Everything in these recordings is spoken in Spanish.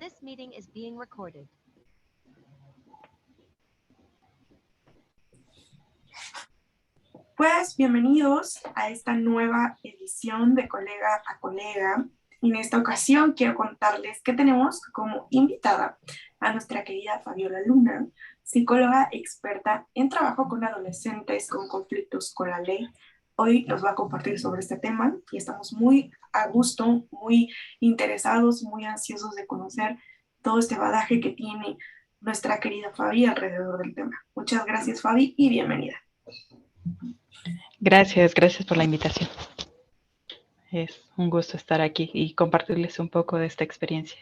This meeting is being recorded. Pues bienvenidos a esta nueva edición de Colega a Colega. En esta ocasión quiero contarles que tenemos como invitada a nuestra querida Fabiola Luna, psicóloga experta en trabajo con adolescentes con conflictos con la ley. Hoy nos va a compartir sobre este tema y estamos muy a gusto, muy interesados, muy ansiosos de conocer todo este bagaje que tiene nuestra querida Fabi alrededor del tema. Muchas gracias, Fabi, y bienvenida. Gracias por la invitación. Es un gusto estar aquí y compartirles un poco de esta experiencia.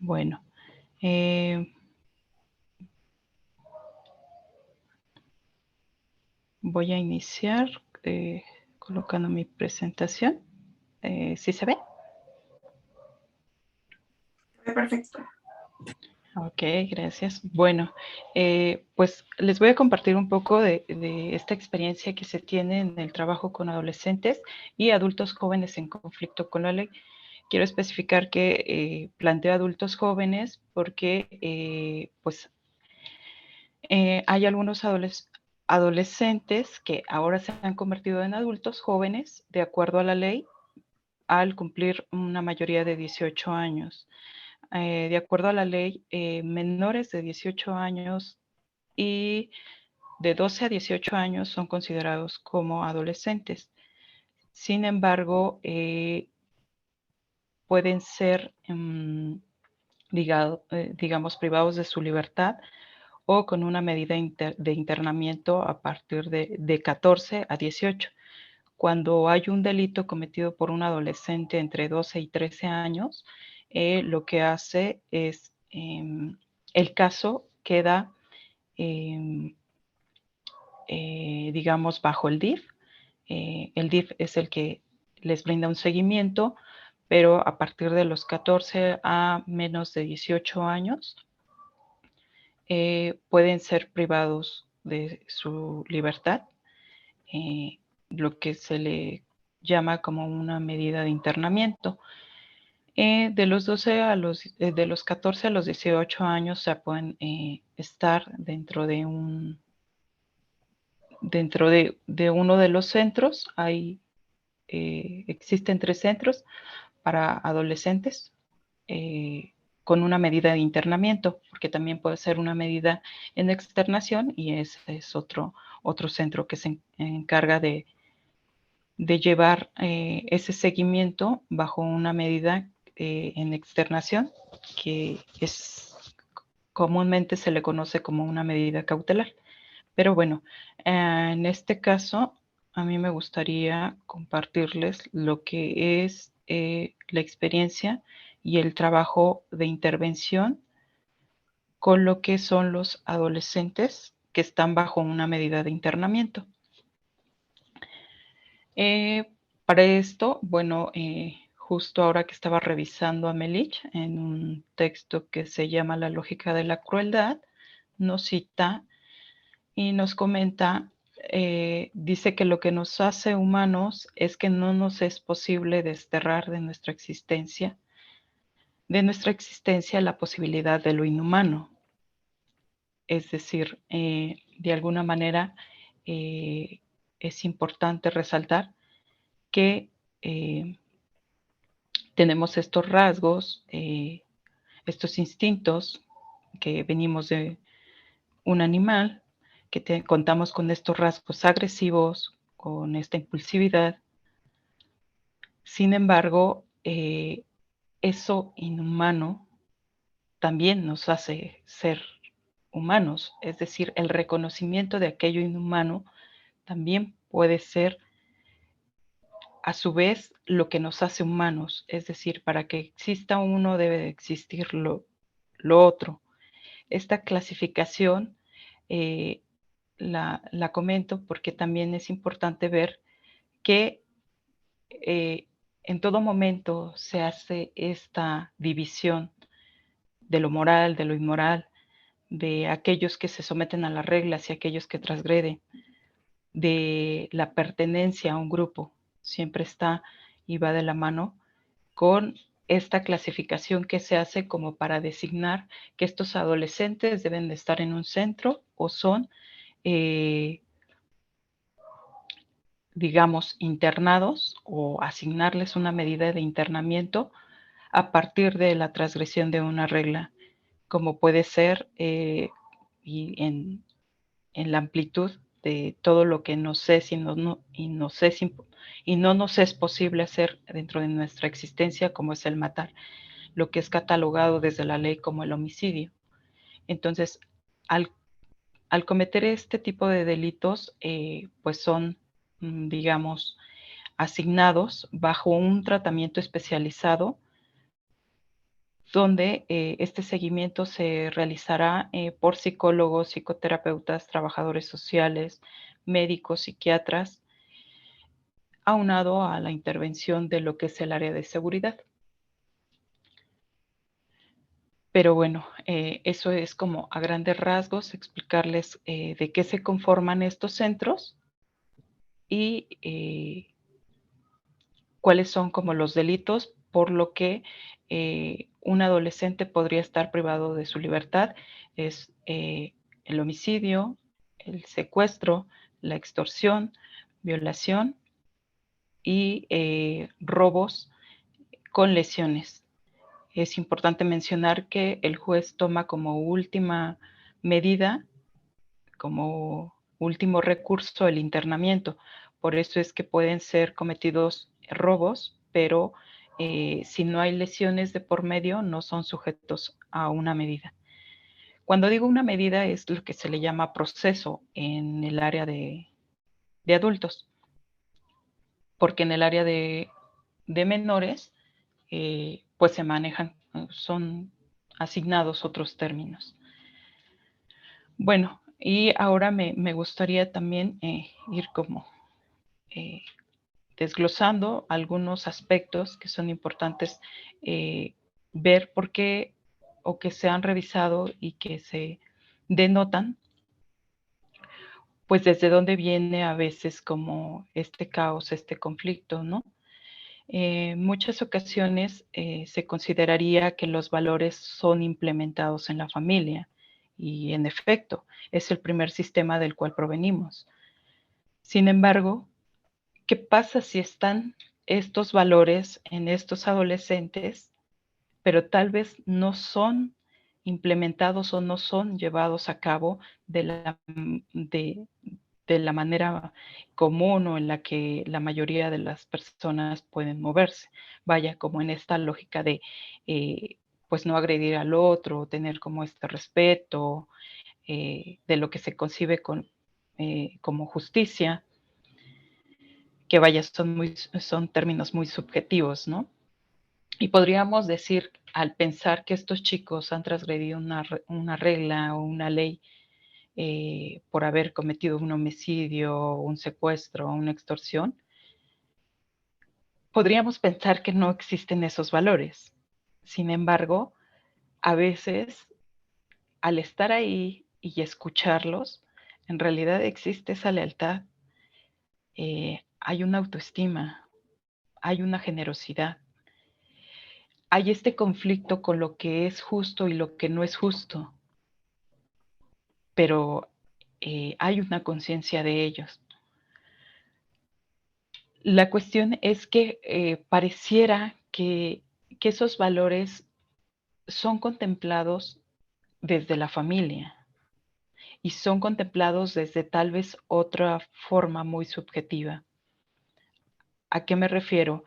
Bueno, voy a iniciar colocando mi presentación. ¿Sí se ve? Perfecto. Ok, gracias. Bueno, pues les voy a compartir un poco de esta experiencia que se tiene en el trabajo con adolescentes y adultos jóvenes en conflicto con la ley. Quiero especificar que planteo adultos jóvenes porque hay algunos adolescentes que ahora se han convertido en adultos jóvenes de acuerdo a la ley al cumplir una mayoría de 18 años. De acuerdo a la ley, menores de 18 años y de 12 a 18 años son considerados como adolescentes. Sin embargo, pueden ser, digamos, privados de su libertad o con una medida de internamiento a partir de 14 a 18. Cuando hay un delito cometido por un adolescente entre 12 y 13 años, lo que hace es, el caso queda, digamos, bajo el DIF. El DIF es el que les brinda un seguimiento, pero a partir de los 14 a menos de 18 años, pueden ser privados de su libertad, lo que se le llama como una medida de internamiento. De los 14 a los 18 años se pueden estar dentro de uno de los centros. Existen 3 centros para adolescentes con una medida de internamiento, porque también puede ser una medida en externación y es otro centro que se encarga de llevar ese seguimiento bajo una medida en externación, que comúnmente se le conoce como una medida cautelar. Pero bueno, en este caso, a mí me gustaría compartirles lo que es la experiencia y el trabajo de intervención con lo que son los adolescentes que están bajo una medida de internamiento. Para esto, bueno, justo ahora que estaba revisando a Melich en un texto que se llama La lógica de la crueldad, nos cita y nos comenta, dice que lo que nos hace humanos es que no nos es posible desterrar de nuestra existencia la posibilidad de lo inhumano. Es decir, de alguna manera es importante resaltar que tenemos estos rasgos, estos instintos que venimos de un animal, que contamos con estos rasgos agresivos, con esta impulsividad. Sin embargo, eso inhumano también nos hace ser humanos, es decir, el reconocimiento de aquello inhumano también puede ser a su vez lo que nos hace humanos, es decir, para que exista uno debe de existir lo otro. Esta clasificación la comento porque también es importante ver que en todo momento se hace esta división de lo moral, de lo inmoral, de aquellos que se someten a las reglas y aquellos que transgreden, de la pertenencia a un grupo. siempre está y va de la mano con esta clasificación que se hace como para designar que estos adolescentes deben de estar en un centro o son, digamos, internados o asignarles una medida de internamiento a partir de la transgresión de una regla, como puede ser y en la amplitud de todo lo que no sé si y no nos es posible hacer dentro de nuestra existencia, como es el matar, lo que es catalogado desde la ley como el homicidio. Entonces, al, al cometer este tipo de delitos, pues son, digamos, asignados bajo un tratamiento especializado donde este seguimiento se realizará por psicólogos, psicoterapeutas, trabajadores sociales, médicos, psiquiatras, aunado a la intervención de lo que es el área de seguridad. Pero bueno, eso es como a grandes rasgos explicarles de qué se conforman estos centros y cuáles son como los delitos por lo que un adolescente podría estar privado de su libertad. Es el homicidio, el secuestro, la extorsión, violación y robos con lesiones. Es importante mencionar que el juez toma como última medida, como último recurso, el internamiento. Por eso es que pueden ser cometidos robos, pero si no hay lesiones de por medio, no son sujetos a una medida. Cuando digo una medida es lo que se le llama proceso en el área de adultos, porque en el área de menores, pues se manejan, son asignados otros términos. Bueno, y ahora me gustaría también ir como desglosando algunos aspectos que son importantes ver por qué o que se han revisado y que se denotan, pues desde dónde viene a veces como este caos, este conflicto, ¿no? En muchas ocasiones se consideraría que los valores son implementados en la familia y en efecto es el primer sistema del cual provenimos. Sin embargo, ¿qué pasa si están estos valores en estos adolescentes, pero tal vez no son implementados o no son llevados a cabo de la manera común o en la que la mayoría de las personas pueden moverse? Vaya, como en esta lógica de, pues no agredir al otro, tener como este respeto de lo que se concibe como justicia, que vaya, son términos muy subjetivos, ¿no? Y podríamos decir, al pensar que estos chicos han transgredido una regla o una ley por haber cometido un homicidio, un secuestro, una extorsión, podríamos pensar que no existen esos valores. Sin embargo, a veces, al estar ahí y escucharlos, en realidad existe esa lealtad, hay una autoestima, hay una generosidad, hay este conflicto con lo que es justo y lo que no es justo, pero hay una conciencia de ellos. La cuestión es que pareciera que esos valores son contemplados desde la familia y son contemplados desde tal vez otra forma muy subjetiva. ¿A qué me refiero?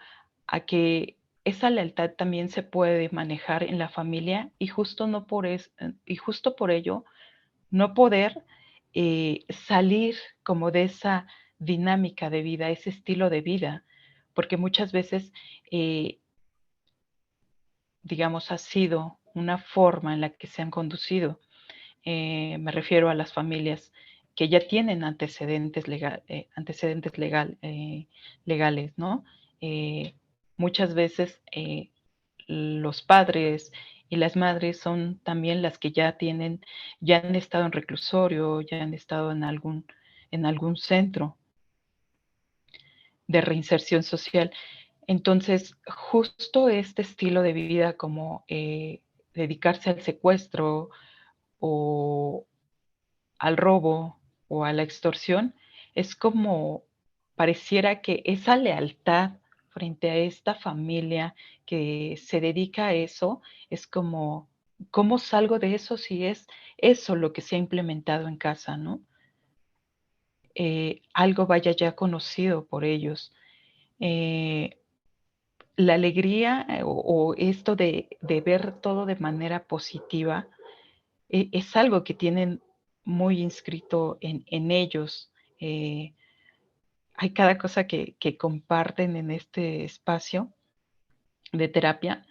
A que esa lealtad también se puede manejar en la familia y justo, y justo por ello no poder salir como de esa dinámica de vida, ese estilo de vida, porque muchas veces, digamos, ha sido una forma en la que se han conducido. Me refiero a las familias que ya tienen legales, ¿no? Muchas veces los padres y las madres son también las que ya han estado en reclusorio, ya han estado en algún centro. de reinserción social. Entonces, justo este estilo de vida como dedicarse al secuestro o al robo o a la extorsión, es como pareciera que esa lealtad frente a esta familia que se dedica a eso, es como, ¿cómo salgo de eso si es eso lo que se ha implementado en casa, no? Algo vaya ya conocido por ellos. Eh, la alegría o esto de ver todo de manera positiva es algo que tienen muy inscrito en ellos. Eh, hay cada cosa que comparten en este espacio de terapia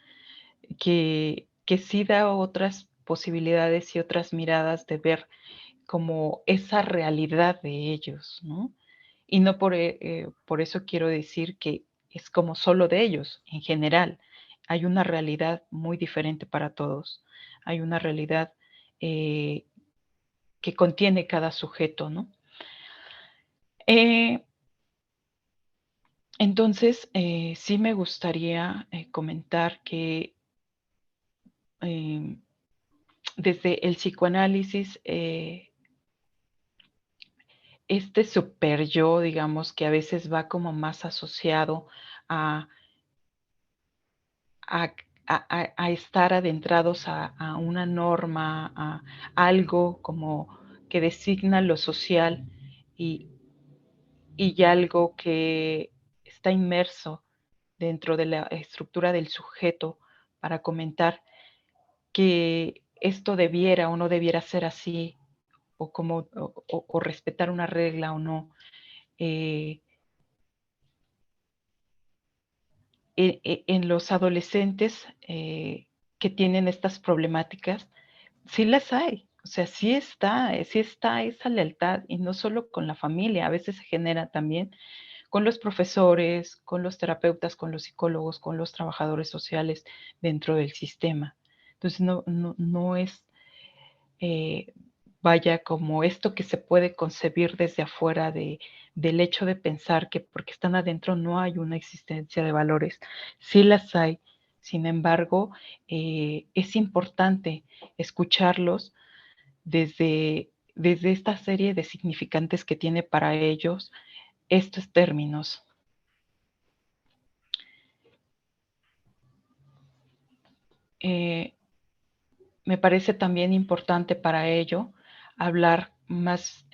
que sí da otras posibilidades y otras miradas de ver como esa realidad de ellos, ¿no? Y no por eso quiero decir que es como solo de ellos, en general. Hay una realidad muy diferente para todos. Hay una realidad eh, que contiene cada sujeto, ¿no? Eh, entonces, sí me gustaría comentar que eh, desde el psicoanálisis, este super yo, digamos, que a veces va como más asociado a, a, a estar adentrados a una norma, a algo como que designa lo social y, y algo que está inmerso dentro de la estructura del sujeto para comentar que esto debiera o no debiera ser así, o, como, o respetar una regla o no. Eh, en los adolescentes que tienen estas problemáticas, sí las hay. O sea, sí está esa lealtad y no solo con la familia, a veces se genera también con los profesores, con los terapeutas, con los psicólogos, con los trabajadores sociales dentro del sistema. Entonces, no es, eh, vaya, como esto que se puede concebir desde afuera del hecho de pensar que porque están adentro no hay una existencia de valores. Sí las hay. Sin embargo, es importante escucharlos desde esta serie de significantes que tiene para ellos estos términos. Eh, Me parece también importante para ello hablar más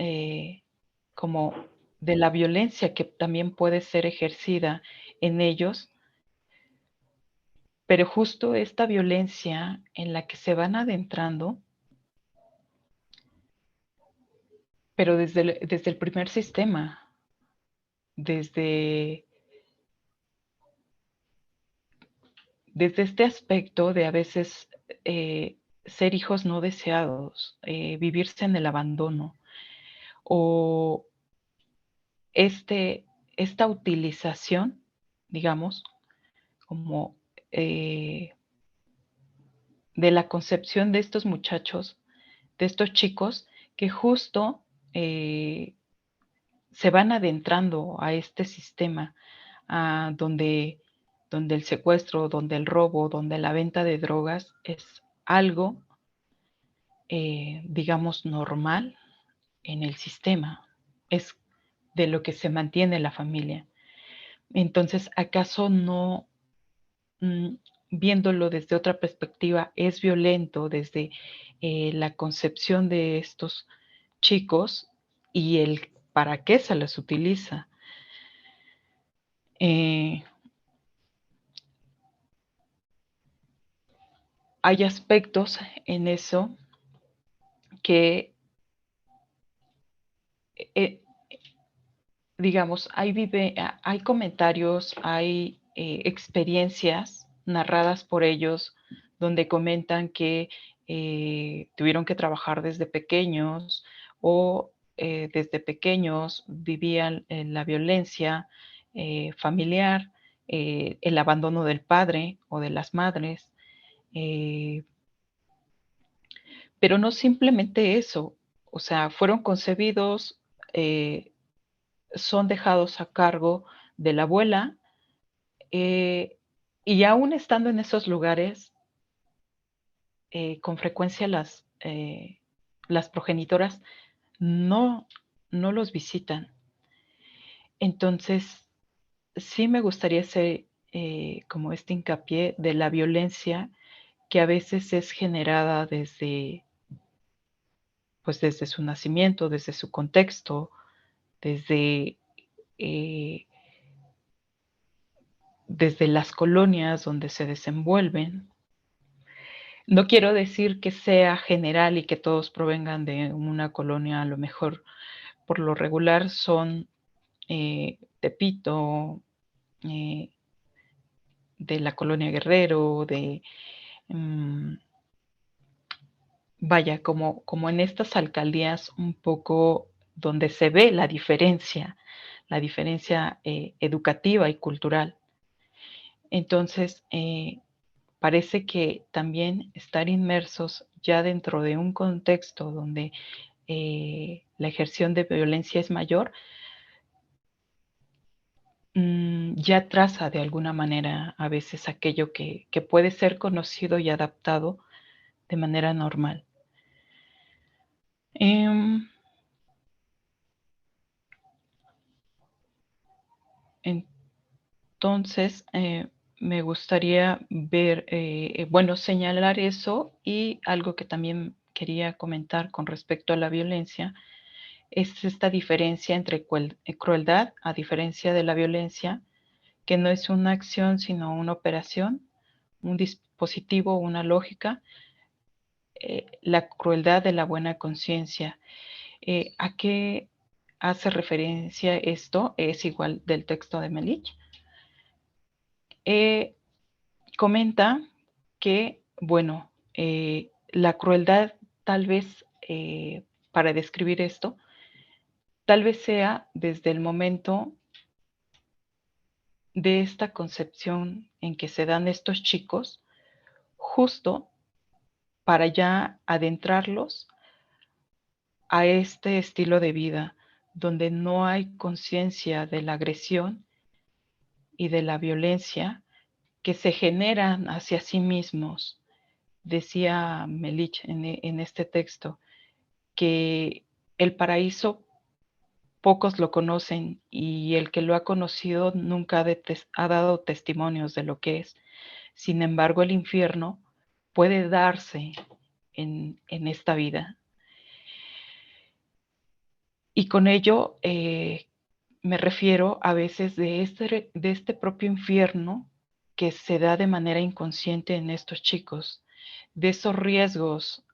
como de la violencia que también puede ser ejercida en ellos, pero justo esta violencia en la que se van adentrando, pero desde el primer sistema, desde, desde este aspecto de a veces ser hijos no deseados, vivirse en el abandono o este, esta utilización, digamos, como de la concepción de estos muchachos, de estos chicos que justo eh, se van adentrando a este sistema donde el secuestro, donde el robo, donde la venta de drogas es algo, digamos, normal en el sistema, es de lo que se mantiene la familia. Entonces, ¿acaso no, mm, viéndolo desde otra perspectiva, es violento desde la concepción de estos chicos y el para qué se les utiliza? Eh, hay aspectos en eso que, eh, digamos, hay comentarios, hay experiencias narradas por ellos donde comentan que tuvieron que trabajar desde pequeños o desde pequeños vivían en la violencia familiar, el abandono del padre o de las madres, eh, pero no simplemente eso, o sea, fueron concebidos, son dejados a cargo de la abuela, y aún estando en esos lugares, con frecuencia las progenitoras no, no los visitan. Entonces, sí me gustaría hacer como este hincapié de la violencia que a veces es generada pues desde su nacimiento, desde su contexto, desde, eh, desde las colonias donde se desenvuelven. No quiero decir que sea general y que todos provengan de una colonia, a lo mejor por lo regular son Tepito, eh, de la colonia Guerrero, vaya, como en estas alcaldías un poco donde se ve la diferencia educativa y cultural. Entonces, parece que también estar inmersos ya dentro de un contexto donde la ejerción de violencia es mayor, ya traza de alguna manera a veces aquello que puede ser conocido y adaptado de manera normal. Entonces, me gustaría ver, bueno, señalar eso, y algo que también quería comentar con respecto a la violencia es esta diferencia entre crueldad, a diferencia de la violencia, que no es una acción sino una operación, un dispositivo, una lógica, la crueldad de la buena conciencia. ¿A qué hace referencia esto? Es igual del texto de Melich. Comenta que, bueno, la crueldad tal vez, para describir esto, tal vez sea desde el momento de esta concepción en que se dan estos chicos, justo para ya adentrarlos a este estilo de vida, donde no hay conciencia de la agresión y de la violencia que se generan hacia sí mismos. Decía Melich en este texto que el paraíso pocos lo conocen, y el que lo ha conocido nunca ha dado testimonios de lo que es. Sin embargo, el infierno puede darse en esta vida. Y con ello me refiero a veces de este propio infierno que se da de manera inconsciente en estos chicos, de esos riesgos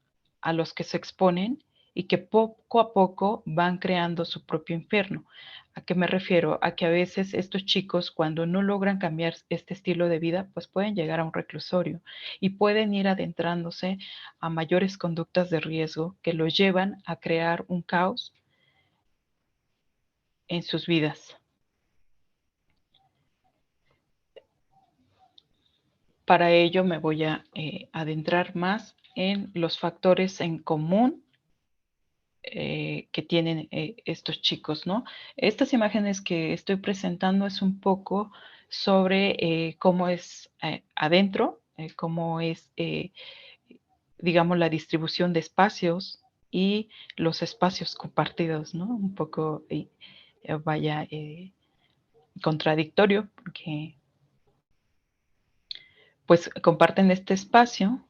a los que se exponen y que poco a poco van creando su propio infierno. ¿A qué me refiero? A que a veces estos chicos, cuando no logran cambiar este estilo de vida, pues pueden llegar a un reclusorio y pueden ir adentrándose a mayores conductas de riesgo que los llevan a crear un caos en sus vidas. Para ello me voy a adentrar más en los factores en común que tienen estos chicos, ¿no? Estas imágenes que estoy presentando es un poco sobre cómo es adentro, cómo es, digamos, la distribución de espacios y los espacios compartidos, ¿no? Un poco, vaya, contradictorio, porque pues comparten este espacio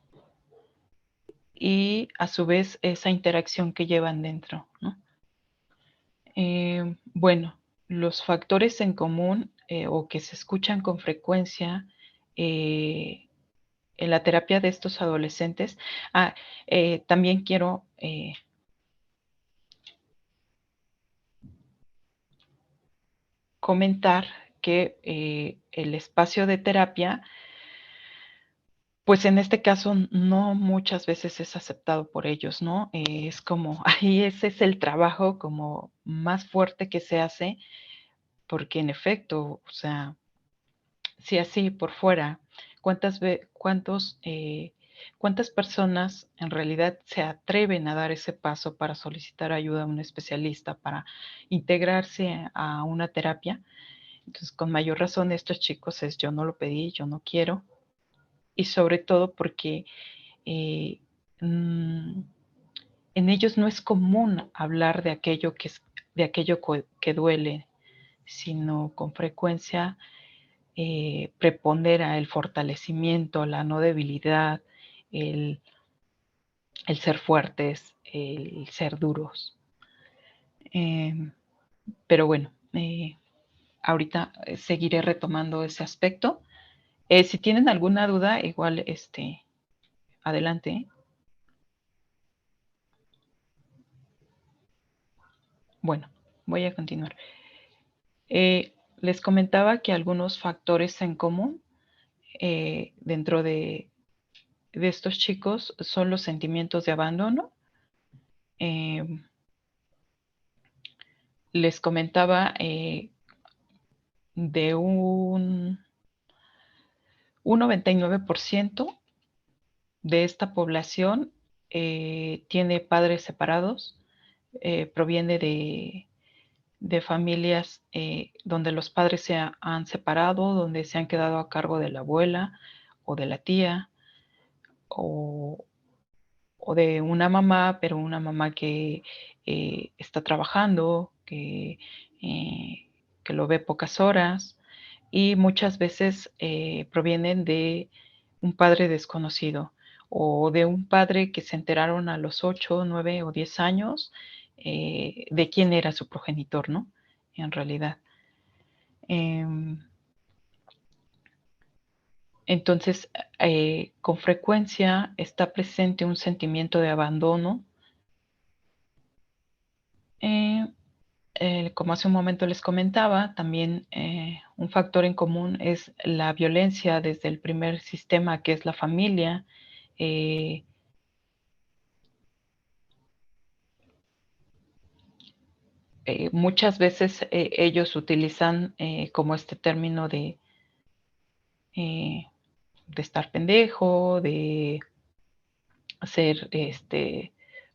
y a su vez esa interacción que llevan dentro, ¿no? Bueno, los factores en común o que se escuchan con frecuencia en la terapia de estos adolescentes. También quiero comentar que el espacio de terapia, pues en este caso no muchas veces es aceptado por ellos, ¿no? Es como, ahí ese es el trabajo como más fuerte que se hace, porque en efecto, o sea, si así por fuera, ¿cuántas personas en realidad se atreven a dar ese paso para solicitar ayuda a un especialista, para integrarse a una terapia? Entonces, con mayor razón, estos chicos es yo no lo pedí, yo no quiero. Y sobre todo porque eh, mm, en ellos no es común hablar de aquello de aquello que duele, sino con frecuencia prepondera el fortalecimiento, la no debilidad, el, el ser fuertes, el ser duros. Pero bueno, ahorita seguiré retomando ese aspecto. Si tienen alguna duda, igual adelante. Bueno, voy a continuar. Les comentaba que algunos factores en común dentro de estos chicos son los sentimientos de abandono. Les comentaba de un 99% de esta población tiene padres separados, proviene de familias donde los padres se han separado, donde se han quedado a cargo de la abuela o de la tía o, o de una mamá, pero una mamá que está trabajando, que lo ve pocas horas y muchas veces provienen de un padre desconocido o de un padre que se enteraron a los 8, 9 o 10 años de quién era su progenitor, ¿no? En realidad. Entonces, con frecuencia está presente un sentimiento de abandono. Como hace un momento les comentaba, también un factor en común es la violencia desde el primer sistema, que es la familia. Muchas veces ellos utilizan como este término de estar pendejo, de ser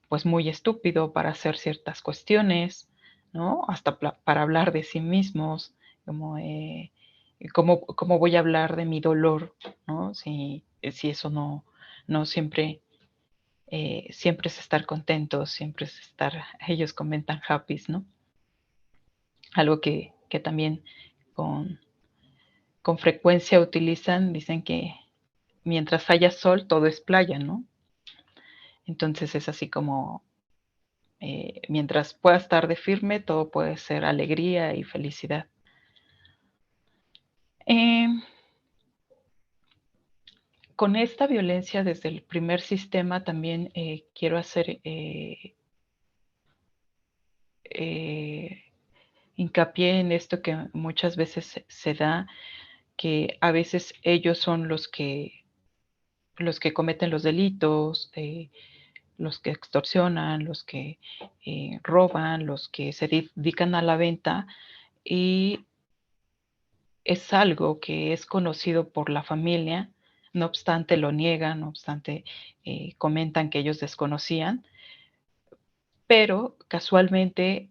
pues muy estúpido para hacer ciertas cuestiones, ¿no? Hasta para hablar de sí mismos, como ¿cómo voy a hablar de mi dolor, ¿no? Si eso no siempre, siempre es estar contentos, siempre es estar, ellos comentan happy, ¿no? Algo que también con frecuencia utilizan, dicen que mientras haya sol, todo es playa, ¿no? Entonces es así como, mientras pueda estar de firme, todo puede ser alegría y felicidad. Eh, con esta violencia desde el primer sistema también quiero hacer hincapié en esto que muchas veces se da, que a veces ellos son los que cometen los delitos, los que extorsionan, los que roban, los que se dedican a la venta y es algo que es conocido por la familia, no obstante lo niegan, no obstante comentan que ellos desconocían, pero casualmente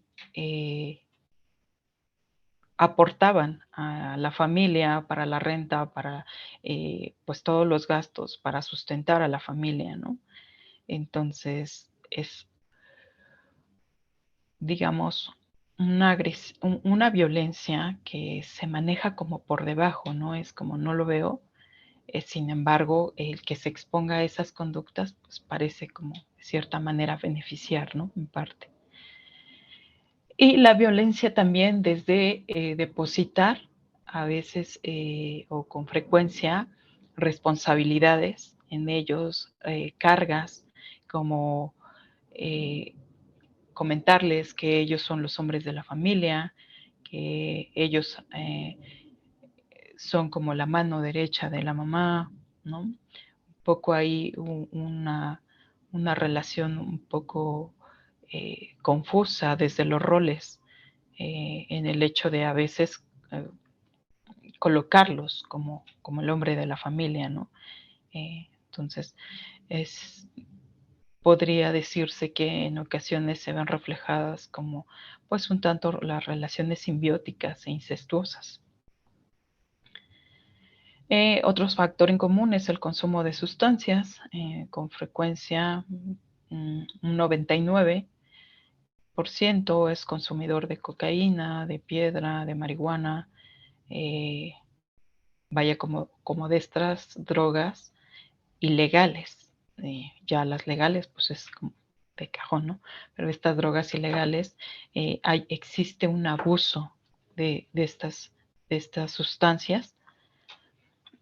aportaban a la familia para la renta, para pues todos los gastos, para sustentar a la familia, ¿no? Entonces es, digamos, una violencia que se maneja como por debajo, ¿no? Es como no lo veo. Sin embargo, el que se exponga a esas conductas, pues parece como de cierta manera beneficiar, ¿no? En parte. Y la violencia también desde depositar a veces o con frecuencia responsabilidades en ellos, cargas como eh, comentarles que ellos son los hombres de la familia, que ellos son como la mano derecha de la mamá, ¿no? Un poco ahí una relación un poco confusa desde los roles, en el hecho de a veces colocarlos como el hombre de la familia, ¿no? Entonces, es, podría decirse que en ocasiones se ven reflejadas como pues un tanto las relaciones simbióticas e incestuosas. Otro factor en común es el consumo de sustancias, con frecuencia un 99% es consumidor de cocaína, de piedra, de marihuana, vaya como de estas drogas ilegales. Ya las legales, pues es como de cajón, ¿no? Pero estas drogas ilegales, existe un abuso de estas sustancias,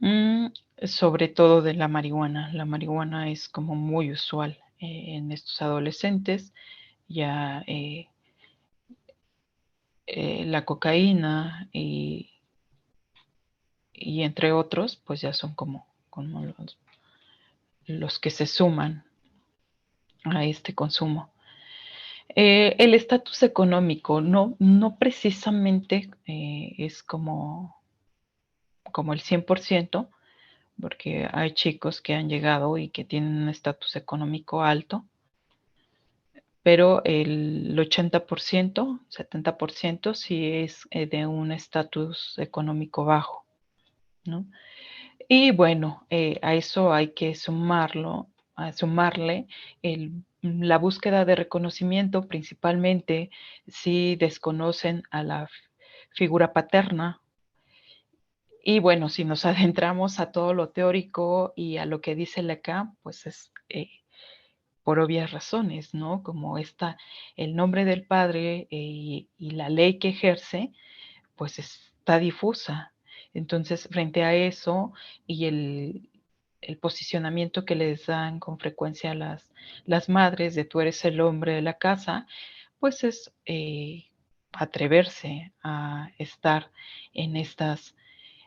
mm, sobre todo de la marihuana. La marihuana es como muy usual en estos adolescentes. Ya la cocaína y entre otros, pues ya son como los que se suman a este consumo. El estatus económico no precisamente es como el 100%, porque hay chicos que han llegado y que tienen un estatus económico alto, pero el 80%, 70% sí es de un estatus económico bajo, ¿no? Y bueno, a eso hay que sumarle la búsqueda de reconocimiento, principalmente si desconocen a la figura paterna. Y bueno, si nos adentramos a todo lo teórico y a lo que dice Lacan, pues es por obvias razones, ¿no? Como el nombre del padre y la ley que ejerce, pues está difusa. Entonces, frente a eso y el posicionamiento que les dan con frecuencia las madres de tú eres el hombre de la casa, pues es atreverse a estar en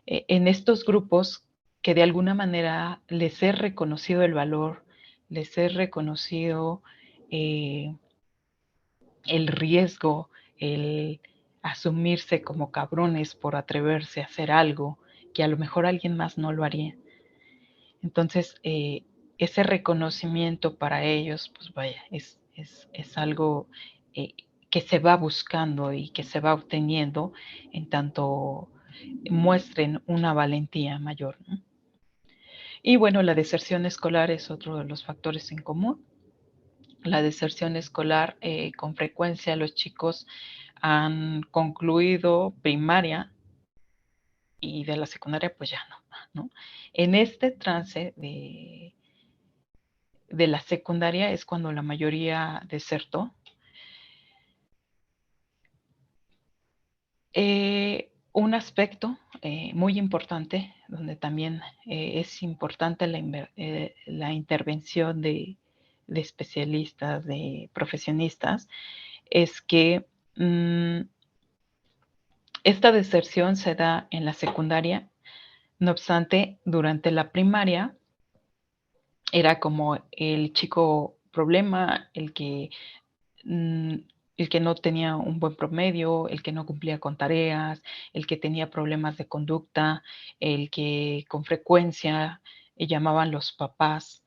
en estos grupos que de alguna manera les he reconocido el valor, les he reconocido eh, el riesgo, el asumirse como cabrones por atreverse a hacer algo que a lo mejor alguien más no lo haría. Entonces, ese reconocimiento para ellos, pues vaya, es algo que se va buscando y que se va obteniendo en tanto muestren una valentía mayor, ¿no? Y bueno, la deserción escolar es otro de los factores en común. La deserción escolar, con frecuencia los chicos han concluido primaria y de la secundaria pues ya no. En este trance de la secundaria es cuando la mayoría desertó. Un aspecto muy importante, donde también es importante la intervención de especialistas, de profesionistas, es que esta deserción se da en la secundaria. No obstante, durante la primaria era como el chico problema, mm, el que no tenía un buen promedio, el que no cumplía con tareas, el que tenía problemas de conducta, el que con frecuencia llamaban los papás,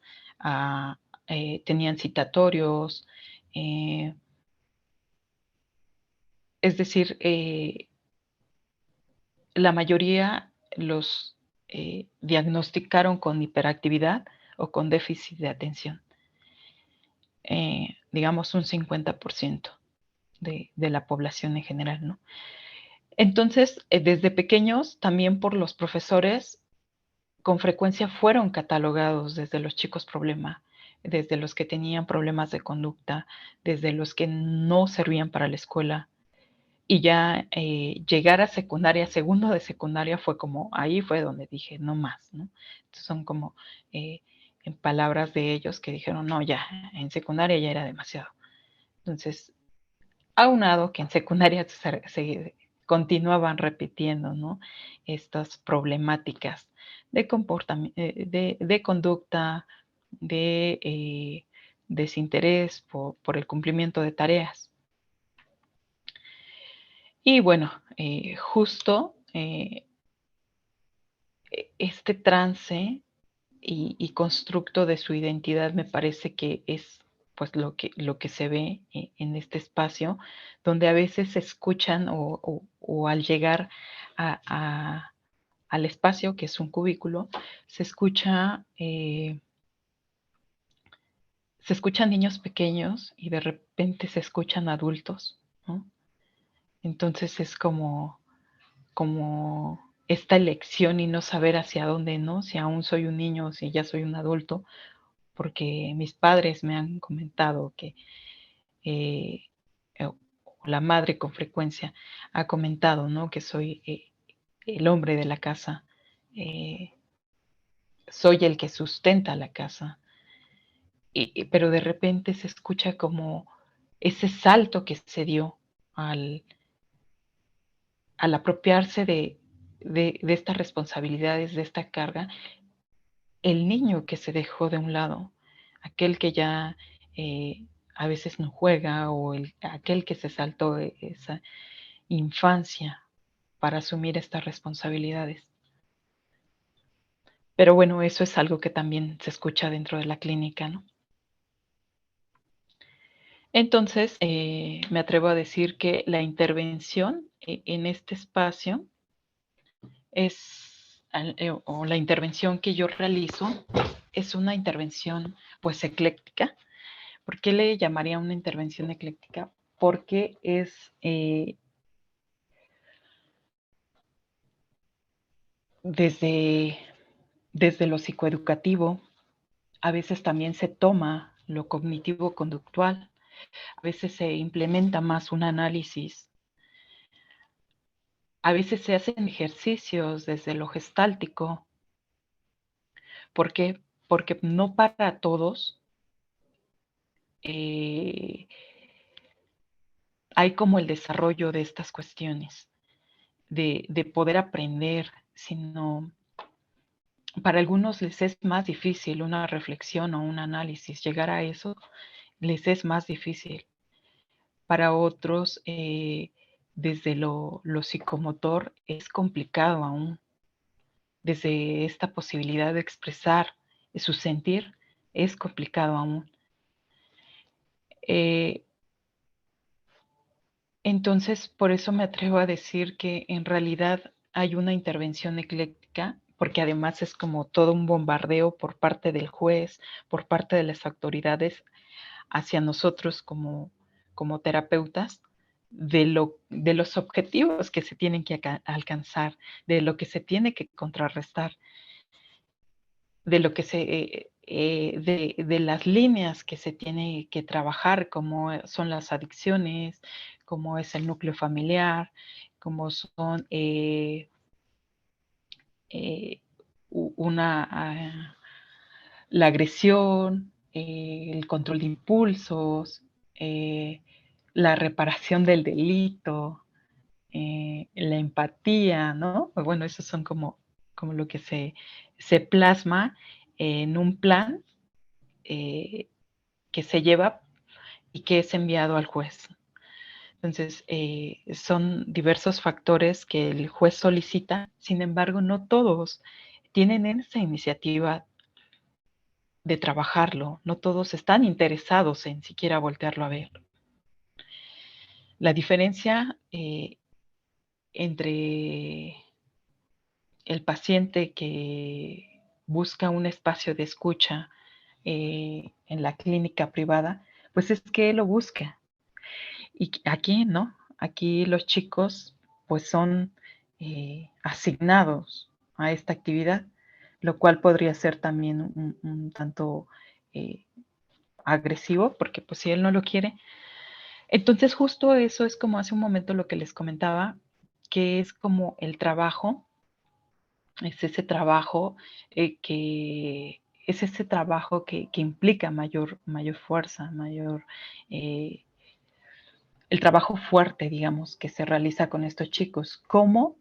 tenían citatorios. eh, es decir, la mayoría los diagnosticaron con hiperactividad o con déficit de atención. Digamos un 50% de la población en general, ¿no? Entonces, desde pequeños, también por los profesores, con frecuencia fueron catalogados desde los chicos problema, desde los que tenían problemas de conducta, desde los que no servían para la escuela. Y ya llegar a secundaria, segundo de secundaria, fue como, ahí fue donde dije, no más, ¿no? Entonces son como, en palabras de ellos que dijeron, no, ya, en secundaria ya era demasiado. Entonces, aunado que en secundaria se continuaban repitiendo, ¿no? Estas problemáticas de comportamiento, de conducta, de desinterés por el cumplimiento de tareas. Y bueno, justo este trance y constructo de su identidad me parece que es pues lo que se ve en este espacio, donde a veces se escuchan o al llegar a, al espacio, que es un cubículo, se escuchan niños pequeños y de repente se escuchan adultos, ¿no? Entonces es como esta elección y no saber hacia dónde, ¿no? Si aún soy un niño o si ya soy un adulto, porque mis padres me han comentado que eh, la madre con frecuencia ha comentado, ¿no? Que soy el hombre de la casa, eh, soy el que sustenta la casa, pero de repente se escucha como ese salto que se dio al, al apropiarse de estas responsabilidades, de esta carga, el niño que se dejó de un lado, aquel que ya a veces no juega o aquel que se saltó esa infancia para asumir estas responsabilidades. Pero bueno, eso es algo que también se escucha dentro de la clínica, ¿no? Entonces, me atrevo a decir que la intervención en este espacio o la intervención que yo realizo es una intervención pues ecléctica. ¿Por qué le llamaría una intervención ecléctica? Porque es desde, desde lo psicoeducativo, a veces también se toma lo cognitivo-conductual, a veces se implementa más un análisis, a veces se hacen ejercicios desde lo gestáltico. ¿Por qué? Porque no para todos hay como el desarrollo de estas cuestiones, de poder aprender, sino para algunos les es más difícil una reflexión o un análisis, llegar a eso les es más difícil. Para otros, desde lo psicomotor es complicado aún. Desde esta posibilidad de expresar su sentir es complicado aún. Entonces, por eso me atrevo a decir que en realidad hay una intervención ecléctica, porque además es como todo un bombardeo por parte del juez, por parte de las autoridades hacia nosotros como terapeutas, de los objetivos que se tienen que alcanzar, de lo que se tiene que contrarrestar, de lo que de las líneas que se tiene que trabajar, como son las adicciones, como es el núcleo familiar, como son la agresión, el control de impulsos, la reparación del delito, la empatía, ¿no? Bueno, esos son como lo que se plasma en un plan que se lleva y que es enviado al juez. Entonces, son diversos factores que el juez solicita, sin embargo, no todos tienen esa iniciativa de trabajarlo, no todos están interesados en siquiera voltearlo a ver. La diferencia entre el paciente que busca un espacio de escucha en la clínica privada, pues es que él lo busca. Y aquí, ¿no? Aquí los chicos pues son asignados a esta actividad, lo cual podría ser también un tanto agresivo, porque pues si él no lo quiere. Entonces justo eso es como hace un momento lo que les comentaba, que es como el trabajo, es ese trabajo que implica mayor fuerza, eh, el trabajo fuerte, digamos, que se realiza con estos chicos. ¿Cómo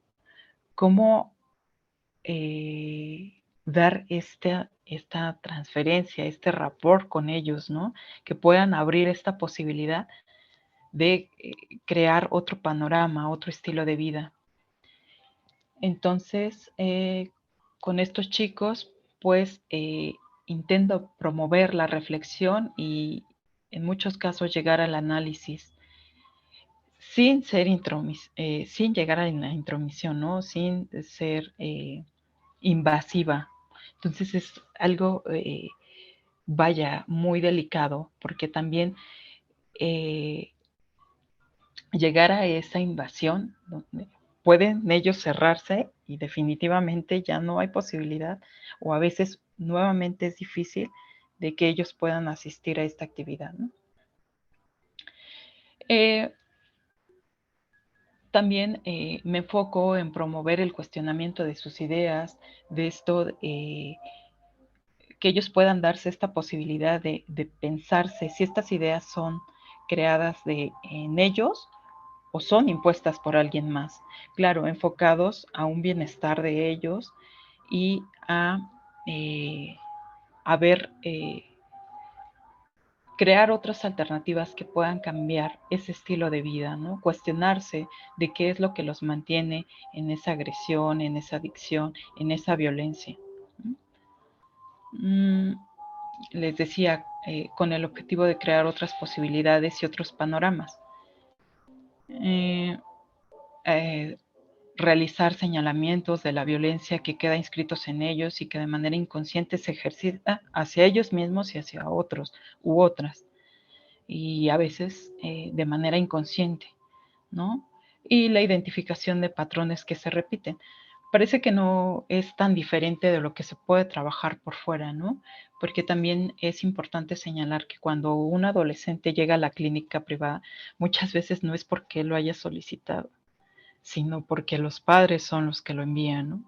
dar esta transferencia, este rapport con ellos, ¿no? Que puedan abrir esta posibilidad de crear otro panorama, otro estilo de vida. Entonces, con estos chicos, pues intento promover la reflexión y en muchos casos llegar al análisis sin ser sin llegar a la intromisión, ¿no? Sin ser invasiva. Entonces es algo, vaya, muy delicado, porque también llegar a esa invasión, donde pueden ellos cerrarse y definitivamente ya no hay posibilidad, o a veces nuevamente es difícil de que ellos puedan asistir a esta actividad, ¿no? También me enfoco en promover el cuestionamiento de sus ideas, de esto, que ellos puedan darse esta posibilidad de pensarse si estas ideas son creadas en ellos o son impuestas por alguien más. Claro, enfocados a un bienestar de ellos y eh, a ver, crear otras alternativas que puedan cambiar ese estilo de vida, ¿no? Cuestionarse de qué es lo que los mantiene en esa agresión, en esa adicción, en esa violencia. Les decía, con el objetivo de crear otras posibilidades y otros panoramas. Eh, eh, Realizar señalamientos de la violencia que queda inscritos en ellos y que de manera inconsciente se ejercita hacia ellos mismos y hacia otros u otras, y a veces de manera inconsciente, ¿no? Y la identificación de patrones que se repiten. Parece que no es tan diferente de lo que se puede trabajar por fuera, ¿no? Porque también es importante señalar que cuando un adolescente llega a la clínica privada, muchas veces no es porque lo haya solicitado, sino porque los padres son los que lo envían, ¿no?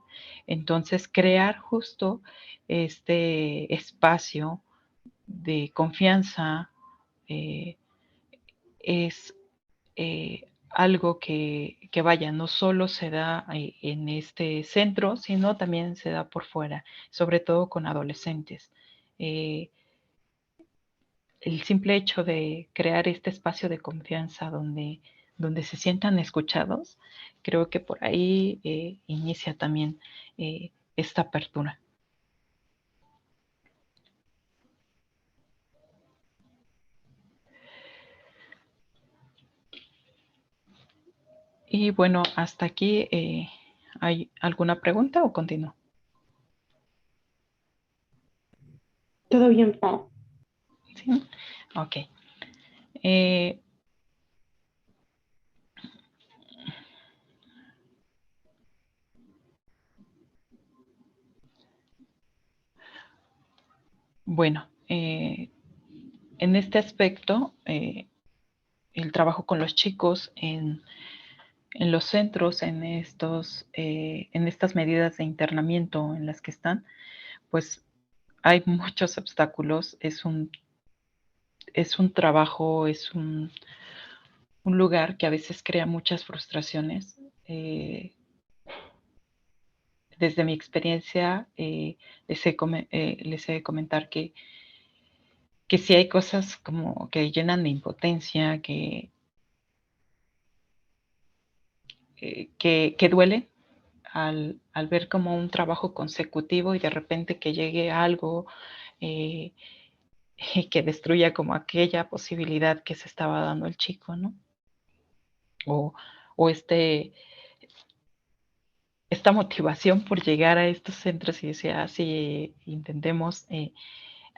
Entonces, crear justo este espacio de confianza es algo que vaya, no solo se da en este centro, sino también se da por fuera, sobre todo con adolescentes. Eh, el simple hecho de crear este espacio de confianza donde se sientan escuchados, creo que por ahí inicia también esta apertura. Y bueno, hasta aquí, ¿hay alguna pregunta o continúo? Todo bien, Pau. ¿Sí? Ok. Eh, bueno, en este aspecto, el trabajo con los chicos en los centros, en estas medidas de internamiento en las que están, pues hay muchos obstáculos. Es un trabajo, un lugar que a veces crea muchas frustraciones. Desde mi experiencia, les he de comentar que sí hay cosas como que llenan de impotencia, que duelen al ver como un trabajo consecutivo y de repente que llegue algo eh, que destruya como aquella posibilidad que se estaba dando el chico, ¿no? O, o esta motivación por llegar a estos centros y decir, ah, sí, intentemos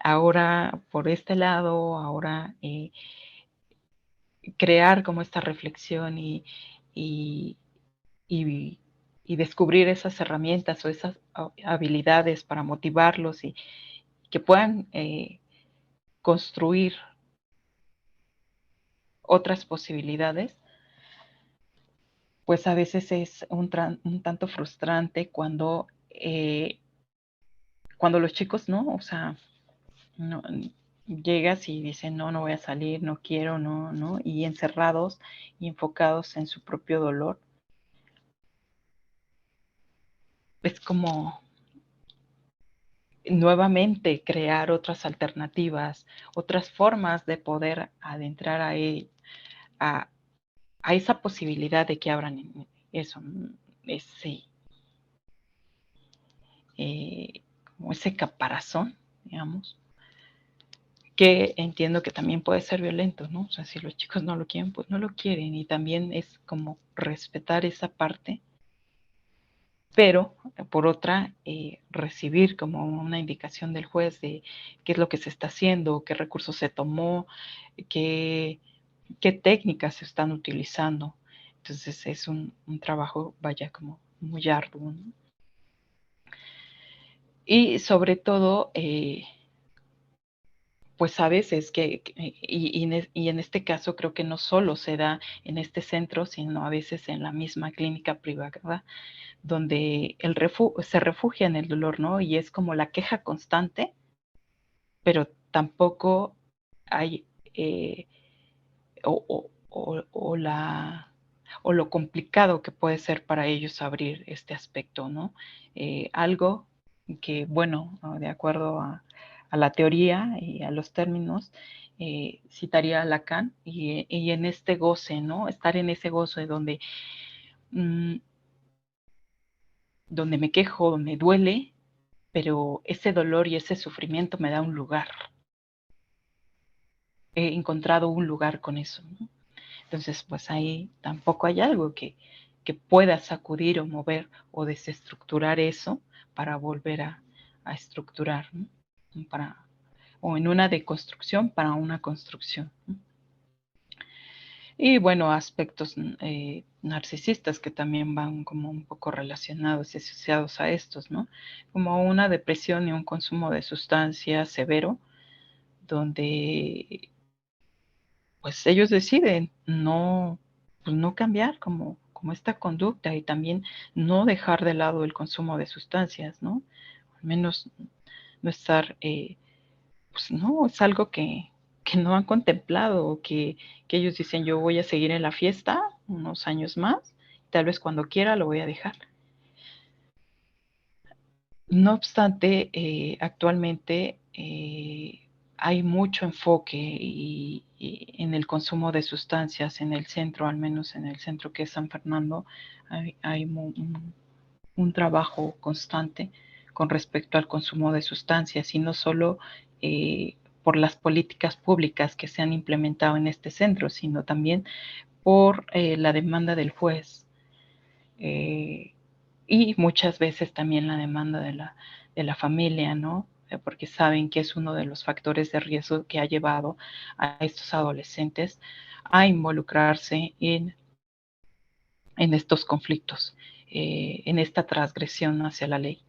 ahora por este lado, ahora crear como esta reflexión y, y, y descubrir esas herramientas o esas habilidades para motivarlos y que puedan construir otras posibilidades, pues a veces es un tanto frustrante cuando los chicos, ¿no? O sea, no, llegas y dicen, no, no voy a salir, no quiero, no, no, y encerrados y enfocados en su propio dolor. Es como nuevamente crear otras alternativas, otras formas de poder adentrar a, a esa posibilidad de que abran eso, ese, como ese caparazón, digamos, que entiendo que también puede ser violento, ¿no? O sea, si los chicos no lo quieren, pues no lo quieren, y también es como respetar esa parte, pero por otra, recibir como una indicación del juez de qué es lo que se está haciendo, qué recursos se tomó, qué, qué técnicas se están utilizando. Entonces es un trabajo, vaya, como muy arduo, ¿no? Y sobre todo, pues a veces y en este caso creo que no solo se da en este centro, sino a veces en la misma clínica privada, donde se refugia en el dolor, ¿no? Y es como la queja constante, pero tampoco hay, eh, o lo complicado que puede ser para ellos abrir este aspecto, ¿no? Algo que, bueno, de acuerdo a la teoría y a los términos, citaría a Lacan, y en este goce, ¿no? Estar en ese goce mm, donde me quejo, me duele, pero ese dolor y ese sufrimiento me da un lugar. He encontrado un lugar con eso, ¿no? Entonces, pues ahí tampoco hay algo que pueda sacudir o mover o desestructurar eso para volver a estructurar, ¿no? O en una deconstrucción para una construcción, ¿no? Y bueno, aspectos narcisistas que también van como un poco relacionados y asociados a estos, ¿no? Como una depresión y un consumo de sustancias severo, donde pues ellos deciden no, pues no cambiar como esta conducta, y también no dejar de lado el consumo de sustancias, ¿no? Al menos no estar, pues no, es algo que no han contemplado, o que ellos dicen, yo voy a seguir en la fiesta unos años más, tal vez cuando quiera lo voy a dejar. No obstante, actualmente hay mucho enfoque y en el consumo de sustancias en el centro, al menos en el centro que es San Fernando, hay un trabajo constante con respecto al consumo de sustancias, y no solo por las políticas públicas que se han implementado en este centro, sino también por la demanda del juez. Y muchas veces también la demanda de la familia, ¿no? Porque saben que es uno de los factores de riesgo que ha llevado a estos adolescentes a involucrarse en estos conflictos, en esta transgresión hacia la ley.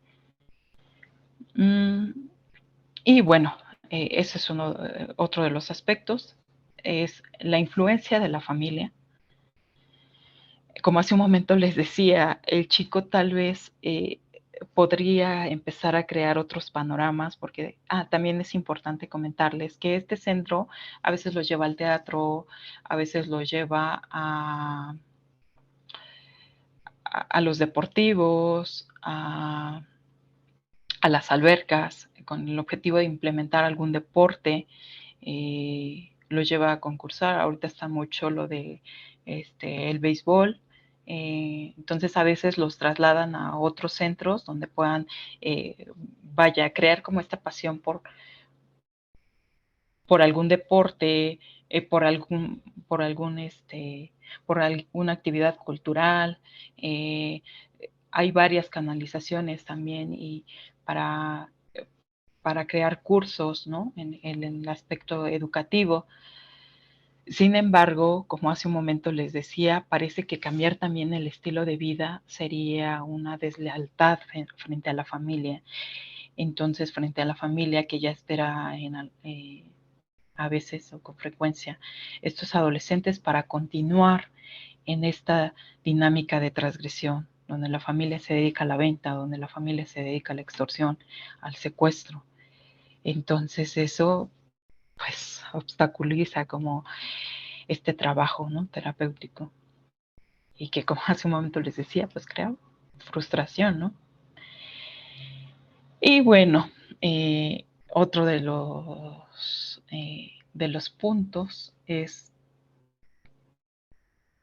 Y bueno, ese es otro de los aspectos, es la influencia de la familia. Como hace un momento les decía, el chico tal vez podría empezar a crear otros panoramas, porque también es importante comentarles que este centro a veces los lleva al teatro, a veces los lleva a los deportivos, a las albercas, con el objetivo de implementar algún deporte, los lleva a concursar. Ahorita está mucho lo de el béisbol. Entonces a veces los trasladan a otros centros donde puedan, crear como esta pasión por algún deporte, por algún, por alguna actividad cultural. Hay varias canalizaciones también y para, para crear cursos, ¿no? En el aspecto educativo. Sin embargo, como hace un momento les decía, parece que cambiar también el estilo de vida sería una deslealtad frente a la familia. Entonces, frente a la familia que ya espera a veces o con frecuencia estos adolescentes para continuar en esta dinámica de transgresión, donde la familia se dedica a la venta, donde la familia se dedica a la extorsión, al secuestro. Entonces eso pues obstaculiza como este trabajo, ¿no? Terapéutico, y que, como hace un momento les decía, pues crea frustración, ¿no? Y bueno, otro de los puntos es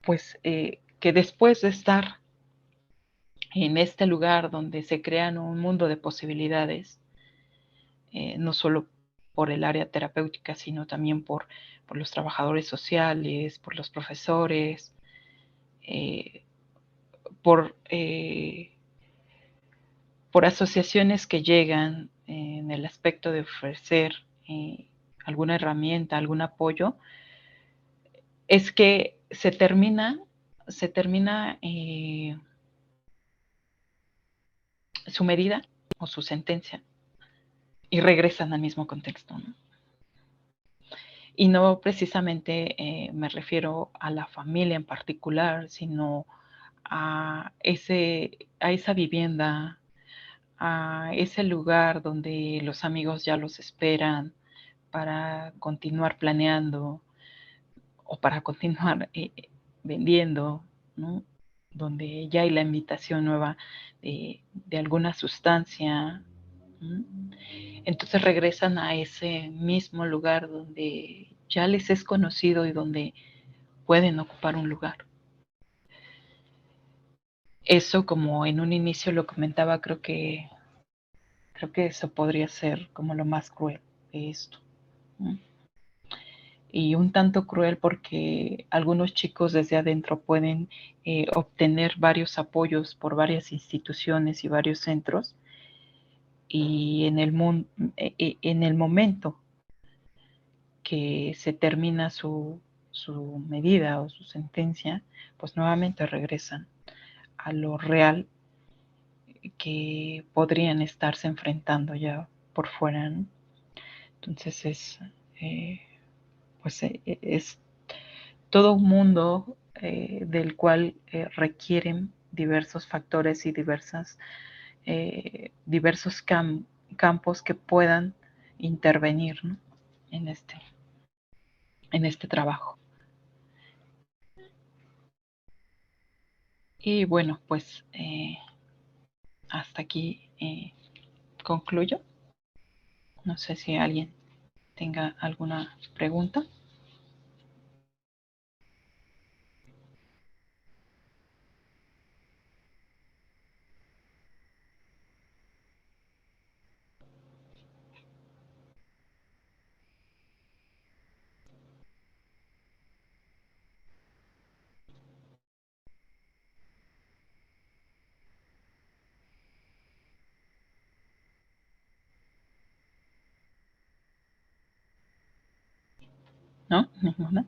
pues que después de estar en este lugar donde se crean un mundo de posibilidades, no solo por el área terapéutica, sino también por los trabajadores sociales, por los profesores, por asociaciones que llegan en el aspecto de ofrecer alguna herramienta, algún apoyo, es que se termina su medida o su sentencia y regresan al mismo contexto, ¿no? Y no precisamente me refiero a la familia en particular, sino a esa vivienda, a ese lugar donde los amigos ya los esperan para continuar planeando o para continuar vendiendo, ¿no? Donde ya hay la invitación nueva de alguna sustancia, ¿no? Entonces regresan a ese mismo lugar donde ya les es conocido y donde pueden ocupar un lugar. Eso, como en un inicio lo comentaba, creo que eso podría ser como lo más cruel de esto, ¿no? Y un tanto cruel porque algunos chicos desde adentro pueden obtener varios apoyos por varias instituciones y varios centros, y en el momento que se termina su medida o su sentencia, pues nuevamente regresan a lo real que podrían estarse enfrentando ya por fuera, ¿no? Entonces es todo un mundo del cual requieren diversos factores y diversos campos que puedan intervenir, ¿no? en este trabajo. Y bueno, pues hasta aquí concluyo. No sé si alguien tenga alguna pregunta. ¿No? ¿Ninguna?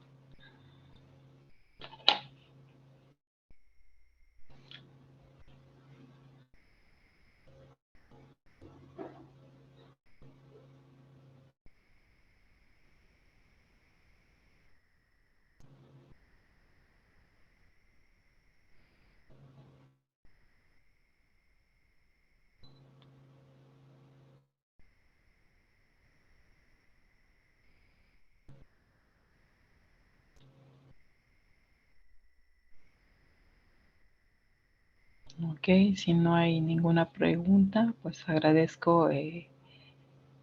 Ok, si no hay ninguna pregunta, pues agradezco el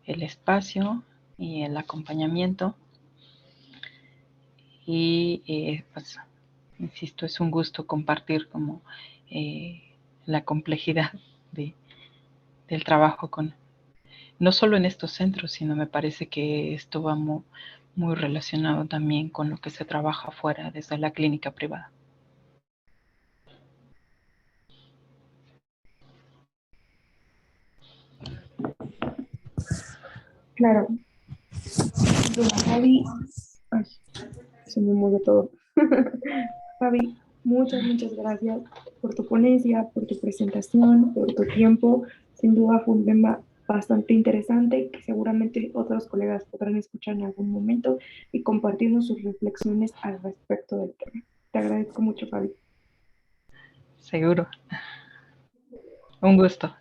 espacio y el acompañamiento. Y pues, insisto, es un gusto compartir como eh, la complejidad de, del trabajo con, no solo en estos centros, sino me parece que esto va muy relacionado también con lo que se trabaja afuera desde la clínica privada. Claro. Bueno, Fabi, ay, se me mueve todo. Fabi, muchas gracias por tu ponencia, por tu presentación, por tu tiempo. Sin duda fue un tema bastante interesante que seguramente otros colegas podrán escuchar en algún momento y compartirnos sus reflexiones al respecto del tema. Te agradezco mucho, Fabi. Seguro. Un gusto.